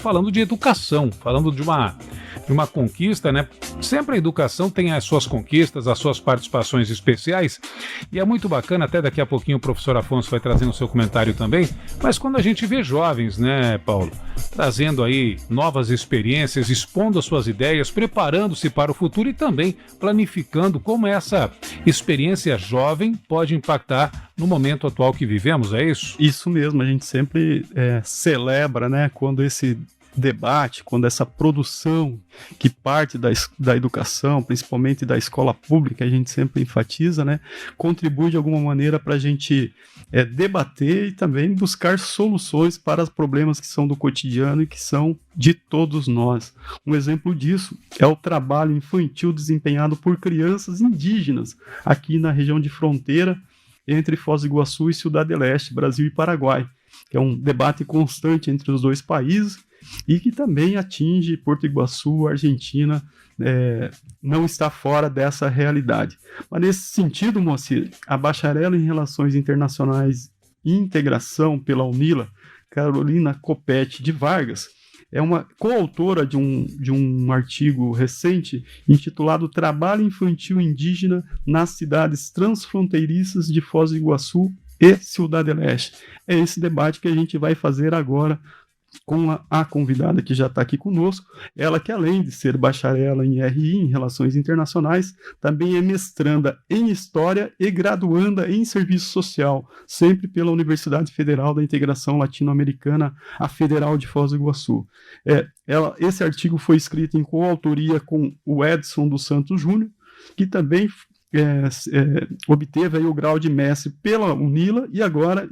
falando de educação, falando de uma conquista, né? Sempre a educação tem as suas conquistas, as suas participações especiais, e é muito bacana, até daqui a pouquinho o professor Afonso vai trazendo o seu comentário também, mas quando a gente vê jovens, né, Paulo, trazendo aí novas experiências, expondo as suas ideias, preparando-se para o futuro e também planificando como essa experiência jovem pode impactar no momento atual que vivemos, é isso? Isso mesmo, a gente sempre celebra, né, quando esse debate, quando essa produção que parte da educação, principalmente da escola pública, a gente sempre enfatiza, né, contribui de alguma maneira para a gente debater e também buscar soluções para os problemas que são do cotidiano e que são de todos nós. Um exemplo disso é o trabalho infantil desempenhado por crianças indígenas aqui na região de fronteira entre Foz do Iguaçu e Ciudad del Este, Brasil e Paraguai, que é um debate constante entre os dois países e que também atinge Porto Iguaçu, Argentina, não está fora dessa realidade. Mas nesse sentido, Moacir, a bacharel em Relações Internacionais e Integração pela UNILA, Carolina Copete de Vargas, é uma coautora de um artigo recente intitulado Trabalho Infantil Indígena nas Cidades Transfronteiriças de Foz do Iguaçu e Ciudad del Este. É esse debate que a gente vai fazer agora com a convidada que já está aqui conosco, ela que além de ser bacharel em RI, em Relações Internacionais, também é mestranda em História e graduanda em Serviço Social, sempre pela Universidade Federal da Integração Latino-Americana, a Federal de Foz do Iguaçu. Esse artigo foi escrito em coautoria com o Edson dos Santos Júnior, que também obteve aí o grau de mestre pela UNILA e agora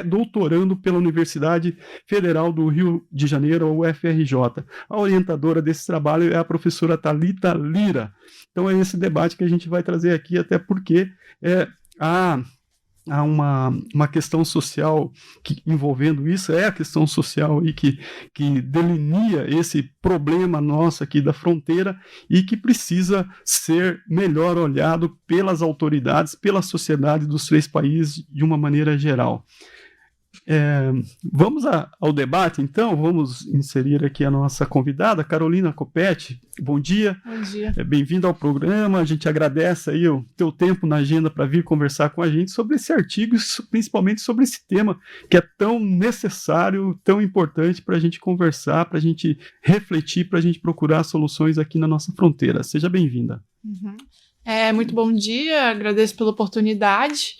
doutorando pela Universidade Federal do Rio de Janeiro, a UFRJ. A orientadora desse trabalho é a professora Thalita Lira. Então é esse debate que a gente vai trazer aqui, até porque há uma questão social envolvendo isso, é a questão social aí que delineia esse problema nosso aqui da fronteira e que precisa ser melhor olhado pelas autoridades, pela sociedade dos três países de uma maneira geral. Vamos ao debate, então. Vamos inserir aqui a nossa convidada, Carolina Copete. Bom dia. Bom dia. Bem-vinda ao programa. A gente agradece aí o teu tempo na agenda para vir conversar com a gente sobre esse artigo e principalmente sobre esse tema que é tão necessário, tão importante para a gente conversar, para a gente refletir, para a gente procurar soluções aqui na nossa fronteira. Seja bem-vinda. Muito bom dia, agradeço pela oportunidade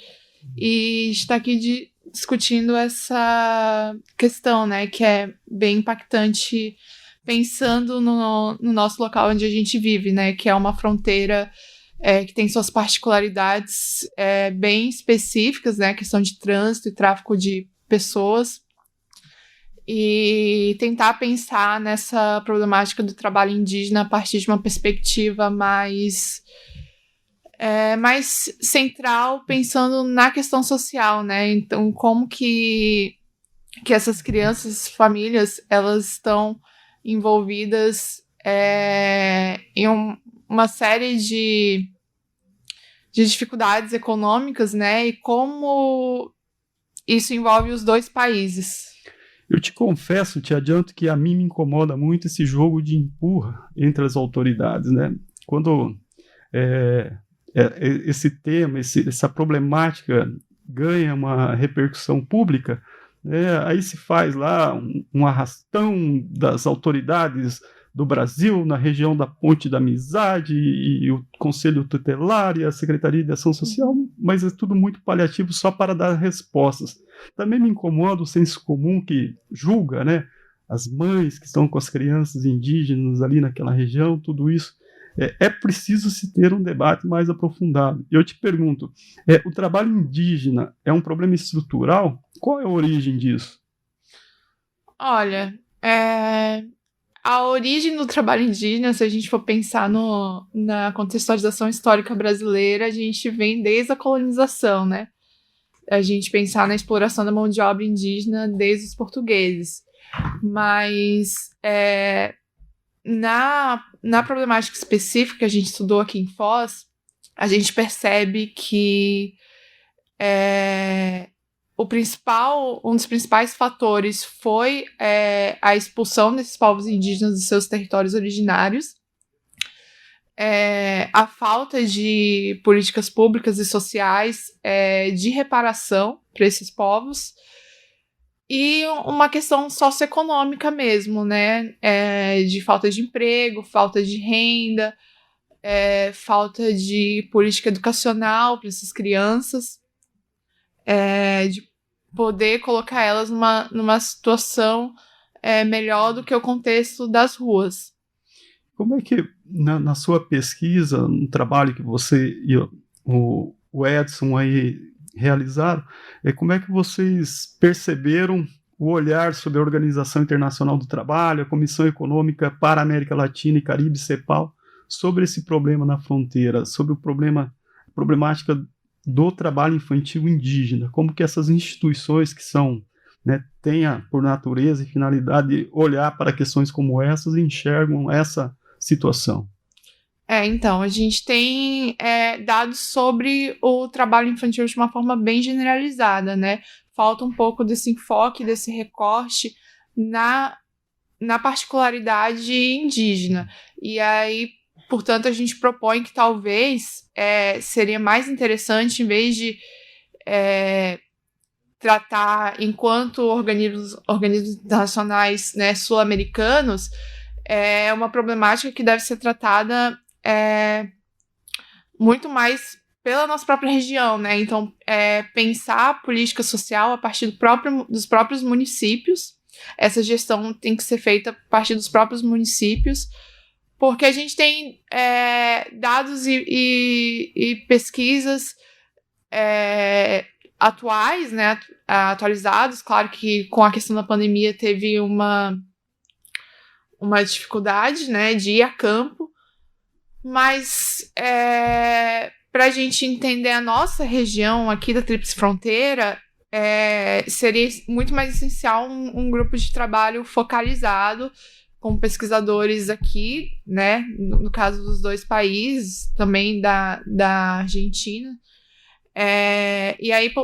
e estar aqui discutindo essa questão, né, que é bem impactante, pensando no nosso local onde a gente vive, né, que é uma fronteira que tem suas particularidades bem específicas, né, questão de trânsito e tráfico de pessoas, e tentar pensar nessa problemática do trabalho indígena a partir de uma perspectiva mais central, pensando na questão social, né? Então, como que essas crianças, famílias, elas estão envolvidas em uma série de dificuldades econômicas, né? E como isso envolve os dois países. Eu te confesso, te adianto que a mim me incomoda muito esse jogo de empurra entre as autoridades, né? Quando esse tema, essa problemática ganha uma repercussão pública, aí se faz lá um arrastão das autoridades do Brasil na região da Ponte da Amizade e o Conselho Tutelar e a Secretaria de Ação Social, mas é tudo muito paliativo só para dar respostas. Também me incomoda o senso comum que julga, né, as mães que estão com as crianças indígenas ali naquela região, tudo isso. É preciso se ter um debate mais aprofundado. Eu te pergunto, o trabalho indígena é um problema estrutural? Qual é a origem disso? Olha, a origem do trabalho indígena, se a gente for pensar na contextualização histórica brasileira, a gente vem desde a colonização, né? A gente pensar na exploração da mão de obra indígena desde os portugueses. Mas na problemática específica que a gente estudou aqui em Foz, a gente percebe que um dos principais fatores foi a expulsão desses povos indígenas dos seus territórios originários, a falta de políticas públicas e sociais de reparação para esses povos, e uma questão socioeconômica mesmo, né? De falta de emprego, falta de renda, falta de política educacional para essas crianças, de poder colocar elas numa situação melhor do que o contexto das ruas. Como é que, na sua pesquisa, no trabalho que você e o Edson aí realizaram, como é que vocês perceberam o olhar sobre a Organização Internacional do Trabalho, a Comissão Econômica para a América Latina e Caribe, CEPAL, sobre esse problema na fronteira, sobre a problemática do trabalho infantil indígena? Como que essas instituições que são, né, têm por natureza e finalidade olhar para questões como essas e enxergam essa situação? Então, a gente tem dados sobre o trabalho infantil de uma forma bem generalizada, né? Falta um pouco desse enfoque, desse recorte na particularidade indígena. E aí, portanto, a gente propõe que talvez seria mais interessante, em vez de tratar enquanto organismos internacionais, né, sul-americanos, uma problemática que deve ser tratada muito mais pela nossa própria região, né? Então, pensar a política social a partir dos próprios municípios. Essa gestão tem que ser feita a partir dos próprios municípios, porque a gente tem dados e pesquisas atuais, né? Atualizados. Claro que com a questão da pandemia teve uma dificuldade, né, de ir a campo, mas para a gente entender a nossa região aqui da Tríplice Fronteira, seria muito mais essencial um grupo de trabalho focalizado com pesquisadores aqui, né, no caso dos dois países, também da Argentina, e aí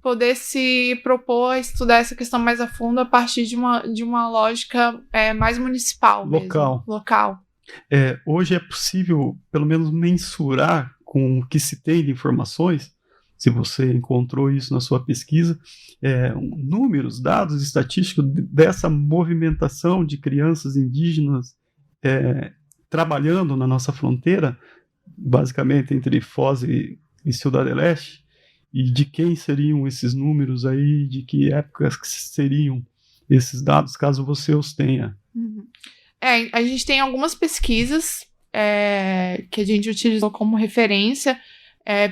poder se propor a estudar essa questão mais a fundo a partir de uma lógica mais municipal mesmo, local. Hoje é possível, pelo menos, mensurar com o que se tem de informações, se você encontrou isso na sua pesquisa, números, dados estatísticos dessa movimentação de crianças indígenas trabalhando na nossa fronteira, basicamente entre Foz e Ciudad del Este, e de quem seriam esses números aí, de que épocas seriam esses dados, caso você os tenha? Uhum. A gente tem algumas pesquisas que a gente utilizou como referência,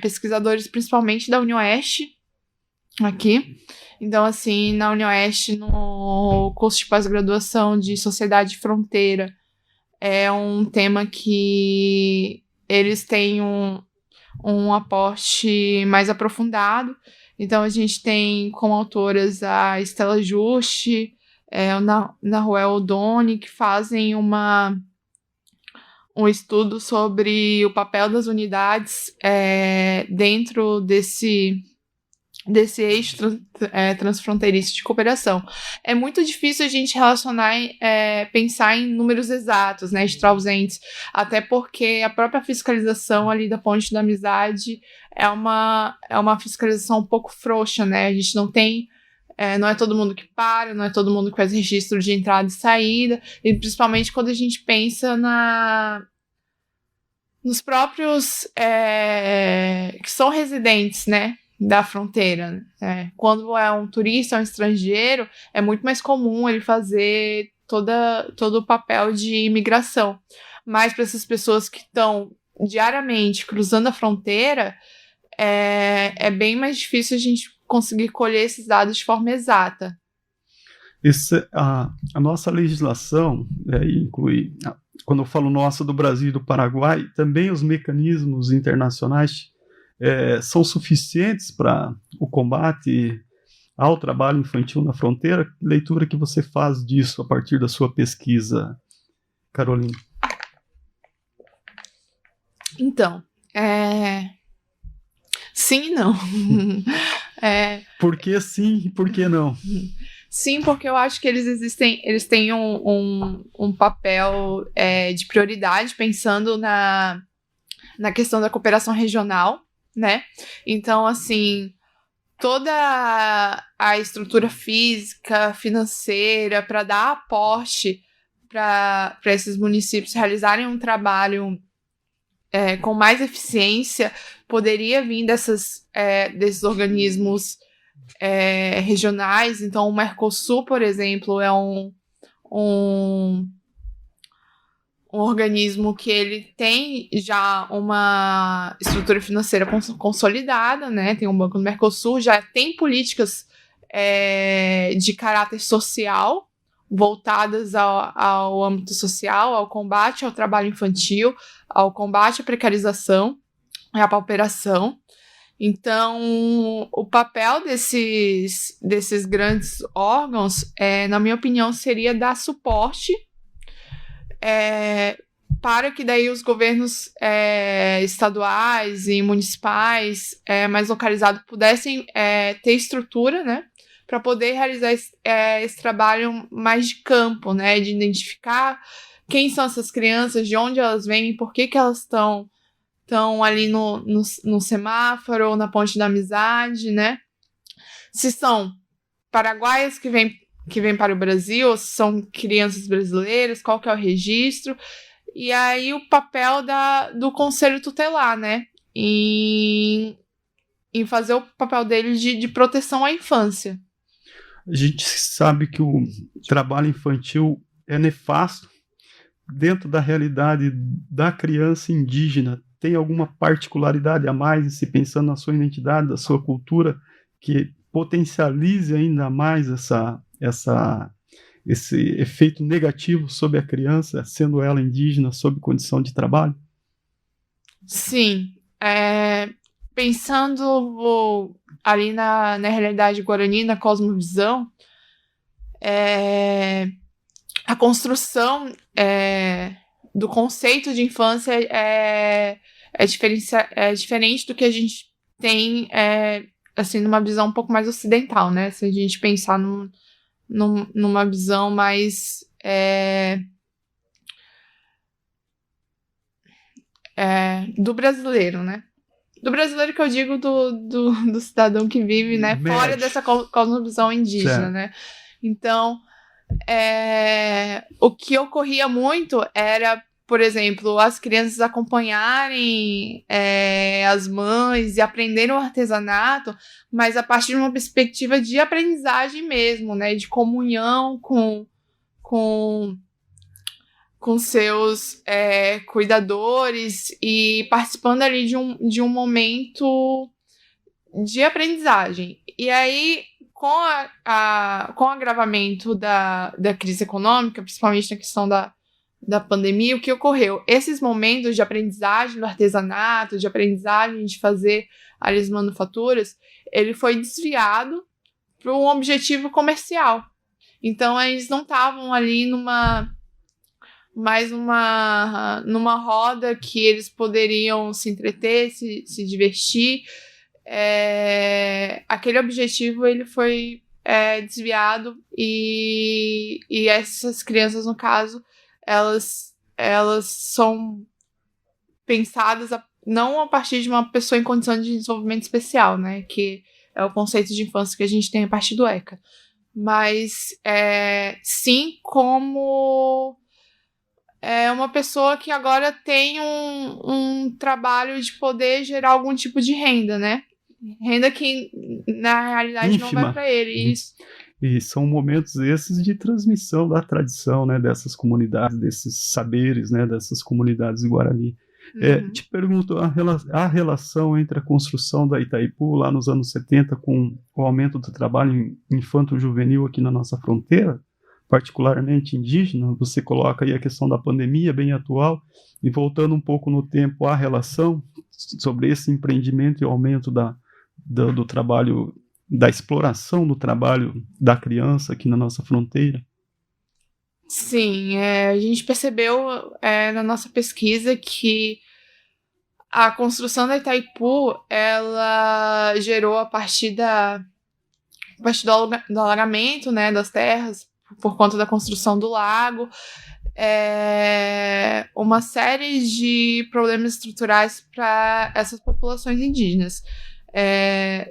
pesquisadores principalmente da UniOeste, aqui. Então, assim, na UniOeste, no curso de pós-graduação de Sociedade e Fronteira, é um tema que eles têm um aporte mais aprofundado. Então, a gente tem como autoras a Estela Juste, o Naruel Odoni, que fazem um estudo sobre o papel das unidades dentro desse eixo transfronteiriço de cooperação. É muito difícil a gente relacionar, pensar em números exatos, né, extrausentes, até porque a própria fiscalização ali da Ponte da Amizade é uma fiscalização um pouco frouxa, né, a gente não tem, não é todo mundo que para, não é todo mundo que faz registro de entrada e saída, e principalmente quando a gente pensa nos próprios que são residentes, né, da fronteira. Quando é um turista, um estrangeiro, é muito mais comum ele fazer todo o papel de imigração. Mas para essas pessoas que estão diariamente cruzando a fronteira, é bem mais difícil a gente conseguir colher esses dados de forma exata. A nossa legislação inclui, quando eu falo nossa, do Brasil e do Paraguai, também os mecanismos internacionais são suficientes para o combate ao trabalho infantil na fronteira? Que leitura que você faz disso a partir da sua pesquisa, Carolina? Então, sim e não. Por que sim e por que não? Sim, porque eu acho que eles têm um papel de prioridade, pensando na questão da cooperação regional, né? Então, assim, toda a estrutura física, financeira, para dar aporte para esses municípios realizarem um trabalho com mais eficiência, poderia vir desses organismos regionais. Então, o Mercosul, por exemplo, é um organismo que ele tem já uma estrutura financeira consolidada, né? Tem um Banco do Mercosul, já tem políticas de caráter social voltadas ao âmbito social, ao combate ao trabalho infantil, ao combate à precarização e à pauperação. Então, o papel desses grandes órgãos, na minha opinião, seria dar suporte para que daí os governos estaduais e municipais mais localizados pudessem ter estrutura, né, para poder realizar esse trabalho mais de campo, né, de identificar quem são essas crianças, de onde elas vêm, por que elas estão ali no semáforo ou na ponte da amizade, né? Se são paraguaias que vêm para o Brasil, ou se são crianças brasileiras, qual que é o registro. E aí o papel do Conselho Tutelar, né? Em fazer o papel dele de proteção à infância. A gente sabe que o trabalho infantil é nefasto dentro da realidade da criança indígena. Tem alguma particularidade a mais, se pensando na sua identidade, da sua cultura, que potencialize ainda mais esse efeito negativo sobre a criança, sendo ela indígena, sob condição de trabalho? Sim. Pensando ali na realidade guarani, na cosmovisão, a construção do conceito de infância é diferente do que a gente tem assim, numa visão um pouco mais ocidental, né? Se a gente pensar numa visão mais do brasileiro, né? Do brasileiro que eu digo do cidadão que vive, né, fora dessa cosmovisão indígena, certo, né? Então, o que ocorria muito era, por exemplo, as crianças acompanharem as mães e aprenderem o artesanato, mas a partir de uma perspectiva de aprendizagem mesmo, né? De comunhão com seus cuidadores e participando ali de um momento de aprendizagem. E aí, com o agravamento da crise econômica, principalmente na questão da pandemia, o que ocorreu? Esses momentos de aprendizagem do artesanato, de aprendizagem de fazer as manufaturas, ele foi desviado para um objetivo comercial. Então, eles não estavam ali numa roda que eles poderiam se entreter, se divertir. Aquele objetivo ele foi desviado e essas crianças, no caso, elas são pensadas não a partir de uma pessoa em condição de desenvolvimento especial, né, que é o conceito de infância que a gente tem a partir do ECA, mas sim como uma pessoa que agora tem um trabalho de poder gerar algum tipo de renda, né? Renda que, na realidade, ínfima, não vai para ele. Isso. E são momentos esses de transmissão da tradição, né? Dessas comunidades, desses saberes, né? Dessas comunidades Guarani. Te pergunto, a relação entre a construção da Itaipu lá nos anos 70 com o aumento do trabalho infanto-juvenil aqui na nossa fronteira, particularmente indígena, você coloca aí a questão da pandemia bem atual, e voltando um pouco no tempo a relação sobre esse empreendimento e o aumento do trabalho, da exploração do trabalho da criança aqui na nossa fronteira. Sim, a gente percebeu na nossa pesquisa que A construção da Itaipu, ela gerou a partir do alagamento, né, das terras, por conta da construção do lago, uma série de problemas estruturais para essas populações indígenas.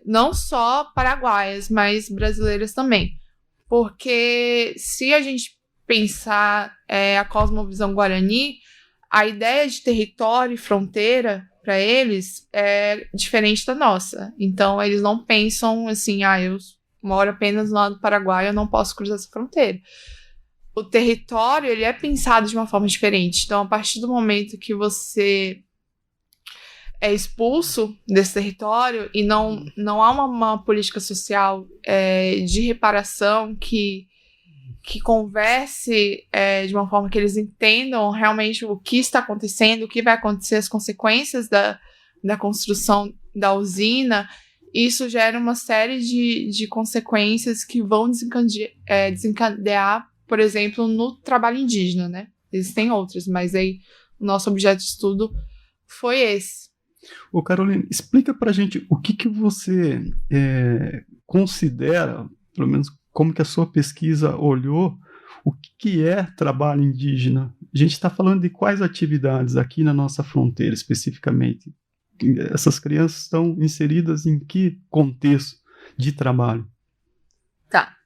Não só paraguaias, mas brasileiras também. Porque se a gente pensar a cosmovisão guarani, a ideia de território e fronteira para eles é diferente da nossa. Então, eles não pensam assim, eu moro apenas no lado do Paraguai, eu não posso cruzar essa fronteira. O território, ele é pensado de uma forma diferente. Então, a partir do momento que você é expulso desse território e não há uma política social de reparação que converse de uma forma que eles entendam realmente o que está acontecendo, o que vai acontecer, as consequências da construção da usina, isso gera uma série de consequências que vão desencadear, por exemplo, no trabalho indígena, né? Existem outras, mas aí o nosso objeto de estudo foi esse. Ô Carolina, explica pra gente o que você considera, pelo menos como que a sua pesquisa olhou, o que é trabalho indígena? A gente está falando de quais atividades aqui na nossa fronteira, especificamente? Essas crianças estão inseridas em que contexto de trabalho? Tá.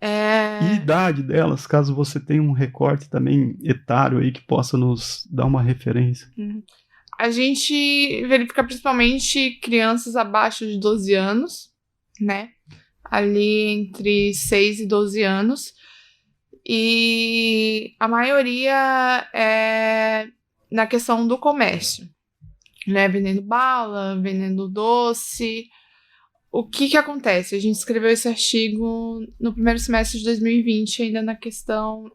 E a idade delas, caso você tenha um recorte também etário aí que possa nos dar uma referência. A gente verifica principalmente crianças abaixo de 12 anos, né? Ali entre 6 e 12 anos. E a maioria é na questão do comércio, né? Vendendo bala, vendendo doce. O que acontece? A gente escreveu esse artigo no primeiro semestre de 2020, ainda na questão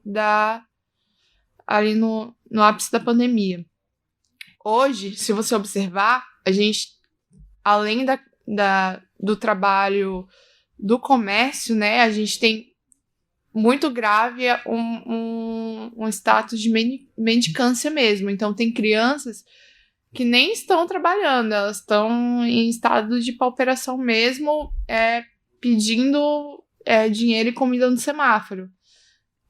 ali no ápice da pandemia. Hoje, se você observar, a gente, além do trabalho do comércio, né, a gente tem muito grave um status de mendicância mesmo. Então, tem crianças que nem estão trabalhando, elas estão em estado de pauperação mesmo, pedindo dinheiro e comida no semáforo.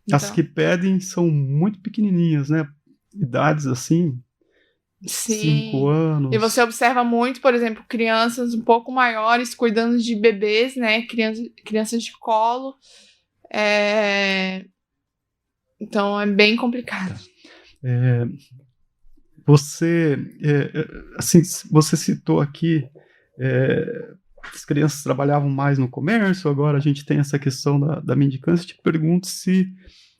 Então, as que pedem são muito pequenininhas, né? Idades assim, sim. 5 anos. E você observa muito, por exemplo, crianças um pouco maiores cuidando de bebês, né? Crianças de colo. Então, é bem complicado. Você citou aqui, as crianças trabalhavam mais no comércio, agora a gente tem essa questão da mendicância. Te pergunto se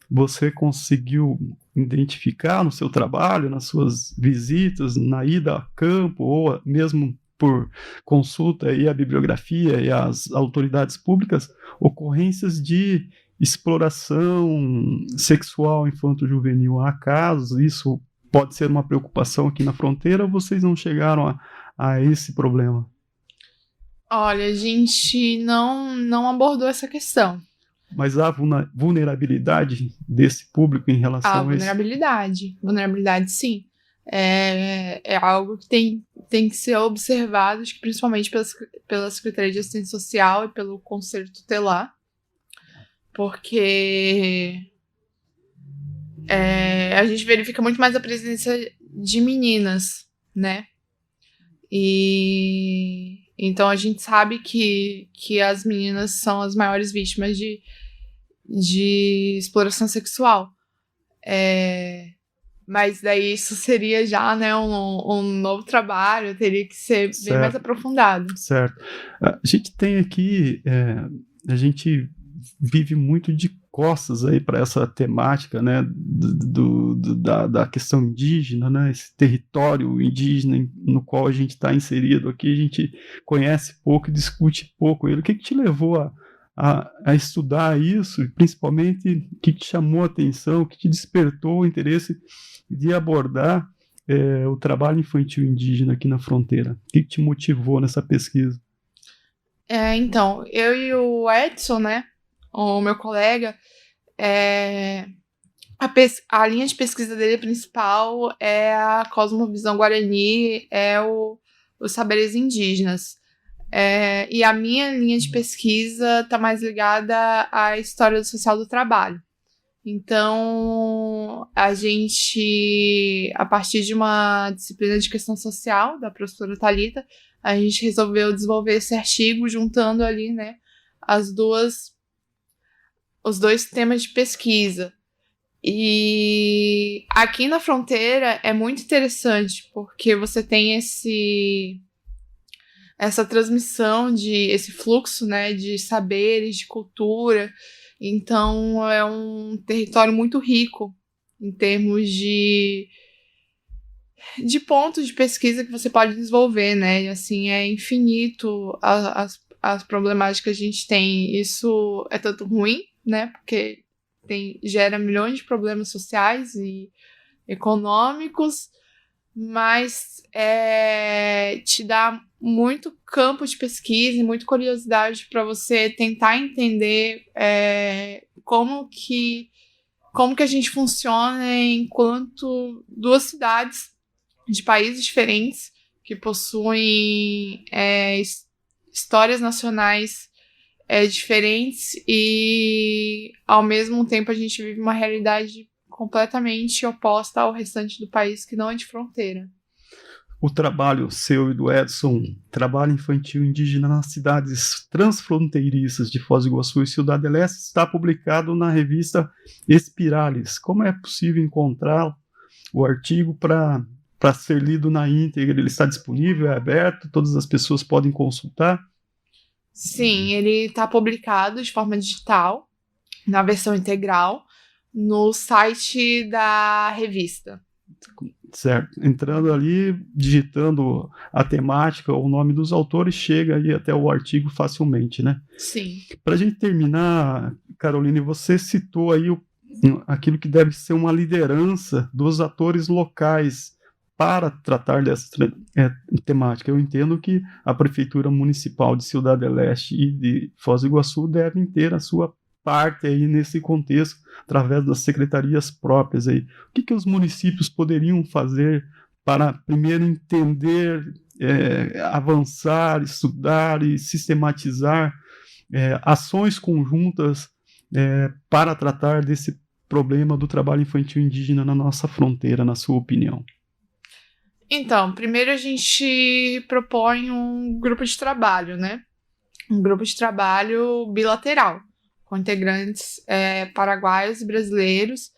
você conseguiu identificar no seu trabalho, nas suas visitas, na ida a campo, ou mesmo por consulta aí à bibliografia e às autoridades públicas, ocorrências de exploração sexual infanto-juvenil. Há casos, isso pode ser uma preocupação aqui na fronteira, ou vocês não chegaram a esse problema? Olha, a gente não abordou essa questão. Mas há vulnerabilidade desse público em relação a isso? Vulnerabilidade sim. É algo que tem que ser observado, acho que principalmente pela Secretaria de Assistência Social e pelo Conselho Tutelar, porque a gente verifica muito mais a presença de meninas, né? E então a gente sabe que as meninas são as maiores vítimas de exploração sexual. Mas daí isso seria já, né, um novo trabalho, teria que ser bem mais aprofundado. Certo. A gente tem aqui, a gente vive muito de costas aí para essa temática, né, da questão indígena, né, esse território indígena no qual a gente está inserido aqui, a gente conhece pouco e discute pouco ele. O que te levou a estudar isso, e principalmente o que te chamou a atenção, o que te despertou o interesse de abordar o trabalho infantil indígena aqui na fronteira? O que te motivou nessa pesquisa? Então, eu e o Edson, né, o meu colega, A linha de pesquisa dele principal é a cosmovisão guarani, os saberes indígenas. E a minha linha de pesquisa está mais ligada à história social do trabalho. Então, a gente, a partir de uma disciplina de questão social da professora Thalita, a gente resolveu desenvolver esse artigo juntando ali, né, os dois temas de pesquisa. E aqui na fronteira é muito interessante, porque você tem essa transmissão esse fluxo, né, de saberes, de cultura. Então é um território muito rico em termos de pontos de pesquisa que você pode desenvolver, né? E, assim, é infinito as problemáticas que a gente tem. Isso é tanto ruim, né? Porque gera milhões de problemas sociais e econômicos, mas te dá muito campo de pesquisa e muita curiosidade para você tentar entender como que a gente funciona enquanto duas cidades de países diferentes que possuem histórias nacionais diferentes e, ao mesmo tempo, a gente vive uma realidade completamente oposta ao restante do país que não é de fronteira. O trabalho seu e do Edson, trabalho infantil indígena nas cidades transfronteiriças de Foz do Iguaçu e Ciudad del Este, está publicado na revista Espirales. Como é possível encontrar o artigo para ser lido na íntegra? Ele está disponível, é aberto, todas as pessoas podem consultar? Sim, ele está publicado de forma digital, na versão integral, no site da revista. Certo. Entrando ali, digitando a temática, o nome dos autores, chega aí até o artigo facilmente, né? Sim. Para a gente terminar, Caroline, você citou aí aquilo que deve ser uma liderança dos atores locais para tratar dessa temática. Eu entendo que a Prefeitura Municipal de Ciudad del Este e de Foz do Iguaçu devem ter a sua parte aí nesse contexto, através das secretarias próprias aí. O que os municípios poderiam fazer para, primeiro, entender, avançar, estudar e sistematizar ações conjuntas para tratar desse problema do trabalho infantil indígena na nossa fronteira, na sua opinião? Então, primeiro a gente propõe um grupo de trabalho, né? Um grupo de trabalho bilateral, com integrantes paraguaios e brasileiros,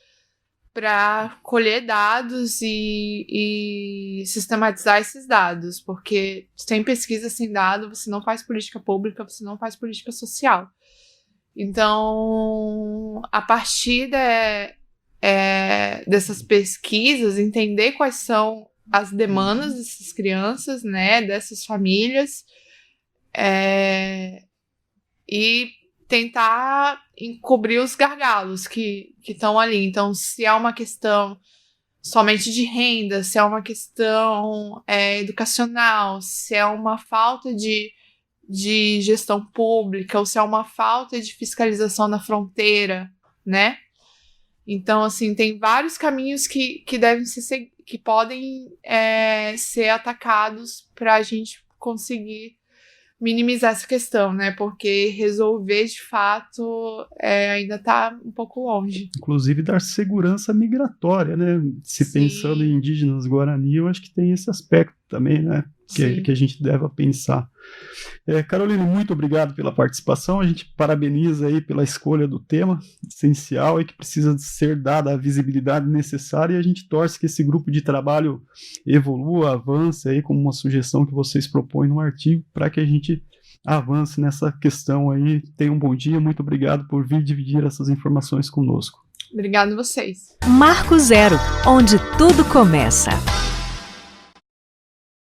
para colher dados e sistematizar esses dados, porque sem pesquisa, sem dado, você não faz política pública, você não faz política social. Então, a partir dessas pesquisas, entender quais são as demandas dessas crianças, né, dessas famílias, e tentar encobrir os gargalos que estão ali. Então, se é uma questão somente de renda, se é uma questão educacional, se é uma falta de gestão pública, ou se é uma falta de fiscalização na fronteira, né? Então, assim, tem vários caminhos que devem que podem ser atacados para a gente conseguir minimizar essa questão, né? Porque resolver, de fato, ainda está um pouco longe. Inclusive dar segurança migratória, né? Se Sim. Pensando em indígenas Guarani, eu acho que tem esse aspecto também, né? Que a gente deve pensar. Caroline, muito obrigado pela participação. A gente parabeniza aí pela escolha do tema essencial e que precisa ser dada a visibilidade necessária, e a gente torce que esse grupo de trabalho evolua, avance aí como uma sugestão que vocês propõem no artigo, para que a gente avance nessa questão aí. Tenha um bom dia, muito obrigado por vir dividir essas informações conosco. Obrigado a vocês. Marco Zero, onde tudo começa.